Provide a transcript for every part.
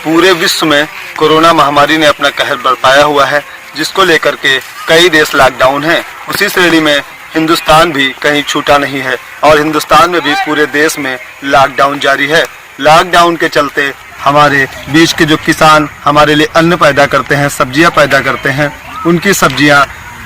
पूरे विश्व में कोरोना महामारी ने अपना कहर बरपाया हुआ है, जिसको लेकर के कई देश लॉकडाउन हैं। उसी श्रेणी में हिंदुस्तान भी कहीं छूटा नहीं है और हिंदुस्तान में भी पूरे देश में लॉकडाउन जारी है। लॉकडाउन के चलते हमारे बीच के जो किसान हमारे लिए अन्न पैदा करते हैं, सब्जियां पैदा करते हैं, उनकी सब्जियां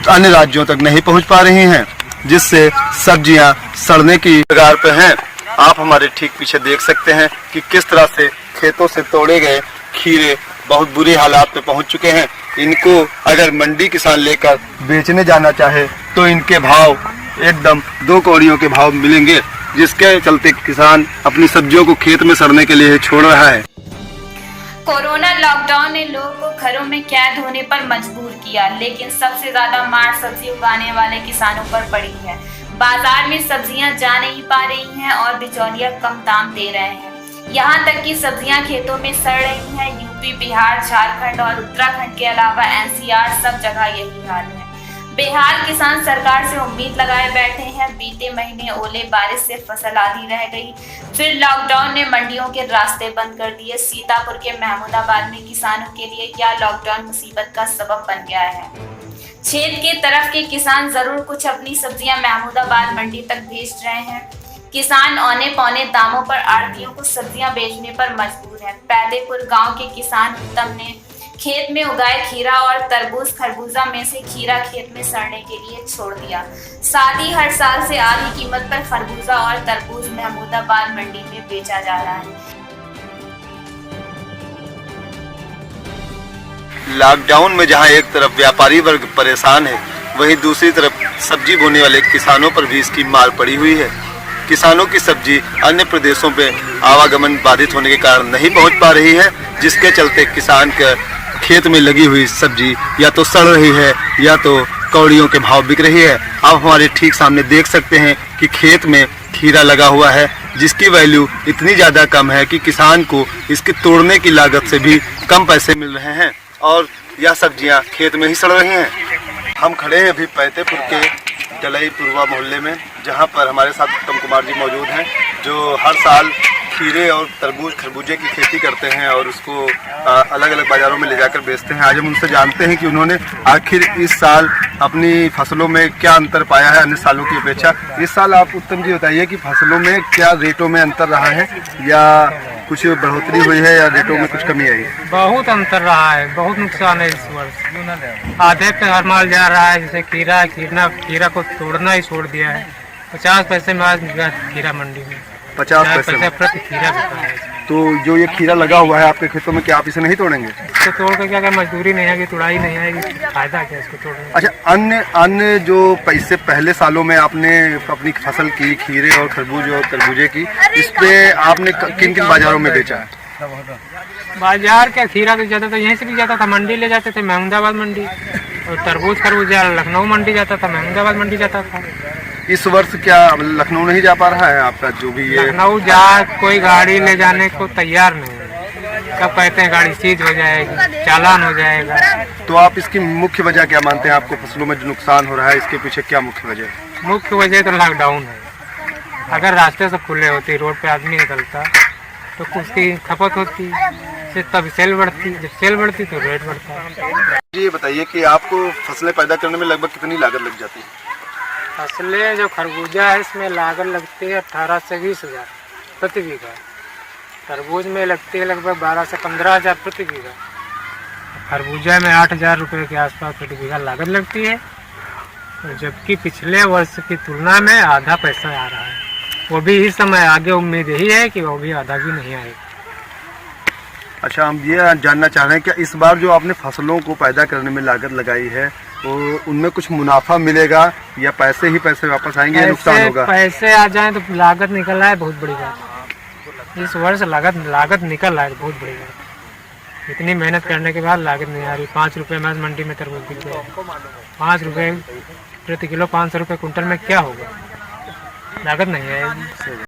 अन्य राज्यों तक नहीं पहुंच पा रही हैं, जिससे सब्जियां सड़ने की कगार पे हैं। आप हमारे ठीक पीछे देख सकते हैं कि किस तरह से खेतों से तोड़े गए खीरे बहुत बुरे हालात पे पहुंच चुके हैं। इनको अगर मंडी किसान लेकर बेचने जाना चाहे तो इनके भाव एकदम 2 कौड़ियों के भाव मिलेंगे, जिसके चलते किसान अपनी सब्जियों को खेत में सड़ने के लिए छोड़ रहा है। कोरोना लॉकडाउन ने लोगों को घरों में कैद होने पर मजबूर किया, लेकिन सबसे ज्यादा मार सब्जी उगाने वाले किसानों पर पड़ी है। बाजार में सब्जियां जा नहीं पा रही हैं और बिचौलिया कम दाम दे रहे हैं। यहाँ तक कि सब्जियां खेतों में सड़ रही हैं। यूपी, बिहार, झारखंड और उत्तराखंड के अलावा एनसीआर सब जगह यही हाल है। बेहाल किसान सरकार से उम्मीद लगाए बैठे हैं। बीते महीने ओले बारिश से फसल आधी रह गई, फिर लॉकडाउन ने मंडियों के रास्ते बंद कर दिए। सीतापुर के महमूदाबाद में किसानों के लिए क्या लॉकडाउन मुसीबत का सबब बन गया है। खेत के तरफ के किसान जरूर कुछ अपनी सब्जियां महमूदाबाद मंडी तक भेज रहे हैं। किसान औने पौने दामों पर आड़तियों को सब्जियां बेचने पर मजबूर है। पैदेपुर गांव के किसान उत्तम ने खेत में उगाए खीरा और तरबूज खरबूजा में से खीरा खेत में सड़ने के लिए छोड़ दिया। साथ ही हर साल से आधी कीमत पर खरबूजा और तरबूज महमूदाबाद मंडी में बेचा जा रहा है। लॉकडाउन में जहां एक तरफ व्यापारी वर्ग परेशान है, वहीं दूसरी तरफ सब्जी बोने वाले किसानों पर भी इसकी मार पड़ी हुई है। किसानों की सब्जी अन्य प्रदेशों पे आवागमन बाधित होने के कारण नहीं पहुंच पा रही है, जिसके चलते किसान के खेत में लगी हुई सब्जी या तो सड़ रही है या तो कौड़ियों के भाव बिक रही है। आप हमारे ठीक सामने देख सकते हैं कि खेत में खीरा लगा हुआ है, जिसकी वैल्यू इतनी ज़्यादा कम है कि किसान को इसके तोड़ने की लागत से भी कम पैसे मिल रहे हैं और यह सब्जियां खेत में ही सड़ रही हैं। हम खड़े हैं अभी पैतेपुर के डलईपुरवा मोहल्ले में, जहां पर हमारे साथ उत्तम कुमार जी मौजूद हैं, जो हर साल खीरे और तरबूज खरबूजे की खेती करते हैं और उसको अलग अलग बाज़ारों में ले जाकर बेचते हैं। आज हम उनसे जानते हैं कि उन्होंने आखिर इस साल अपनी फसलों में क्या अंतर पाया है अन्य सालों की अपेक्षा। इस साल आप उत्तम जी बताइए कि फसलों में क्या रेटों में अंतर रहा है या कुछ बढ़ोतरी हुई है या रेटों में कुछ कमी आई है। बहुत अंतर रहा है, बहुत नुकसान है इस वर्ष। आधे पे हर माल जा रहा है, जैसे खीरा को तोड़ना ही छोड़ दिया है। 50 पैसे में आज खीरा मंडी में 50 पैसे प्रति खीरा बिका है। तो जो ये खीरा लगा हुआ है आपके खेतों में, क्या आप इसे नहीं तोड़ेंगे? तो तोड़ के क्या मजदूरी नहीं आएगी, तुड़ाई नहीं आएगी, फायदा क्या इसको तोड़ने। अच्छा, अन्य जो पैसे पहले सालों में आपने अपनी फसल की खीरे और खरबूज और तरबूजे की, इस पे आपने किन किन बाजारों में बेचा है? बाजार क्या, खीरा तो जाता था यहीं से भी जाता था, मंडी ले जाते थे महमूदाबाद मंडी, और तरबूज खरबूजा लखनऊ मंडी जाता था, महमूदाबाद मंडी जाता था। इस वर्ष क्या लखनऊ नहीं जा पा रहा है आपका जो भी ये? लखनऊ कोई गाड़ी ले जाने को तैयार नहीं है। कब कहते हैं गाड़ी सीज हो जाएगी, चालान हो जाएगा। तो आप इसकी मुख्य वजह क्या मानते हैं? आपको फसलों में जो नुकसान हो रहा है, इसके पीछे क्या मुख्य वजह है? मुख्य वजह तो लॉकडाउन है। अगर रास्ते से खुले होती, रोड पे आदमी निकलता तो उसकी खपत होती, तब सेल बढ़ती, जब सेल बढ़ती तो रेट बढ़ता। ये बताइए कि आपको फसलें पैदा करने में लगभग कितनी लागत लग जाती है? फसलें जो खरबूजा है इसमें लागत लगती है 18 से 20 हज़ार प्रति बीघा। तरबूज में लगती है लगभग 12 से 15 हज़ार प्रति बीघा। खरबूजा में 8 हज़ार रुपये के आसपास प्रति बीघा लागत लगती है, जबकि पिछले वर्ष की तुलना में आधा पैसा आ रहा है। वो भी इस समय आगे उम्मीद यही है कि वो भी आधा भी नहीं आएगा। अच्छा, हम ये जानना चाह रहे हैं कि इस बार जो आपने फसलों को पैदा करने में लागत लगाई है, तो उनमें कुछ मुनाफा मिलेगा या पैसे ही पैसे वापस आएंगे या नुकसान होगा? पैसे आ जाएं तो लागत निकल रहा है, बहुत बड़ी बात। इस वर्ष लागत निकल रहा है, बहुत बड़ी बात। इतनी मेहनत करने के बाद लागत नहीं आ रही। 5 रुपये में मंडी में तरबूज बिक रहे हैं, 5 रुपये प्रति किलो, 500 रुपये कुंटल में क्या होगा? लागत नहीं आएगी।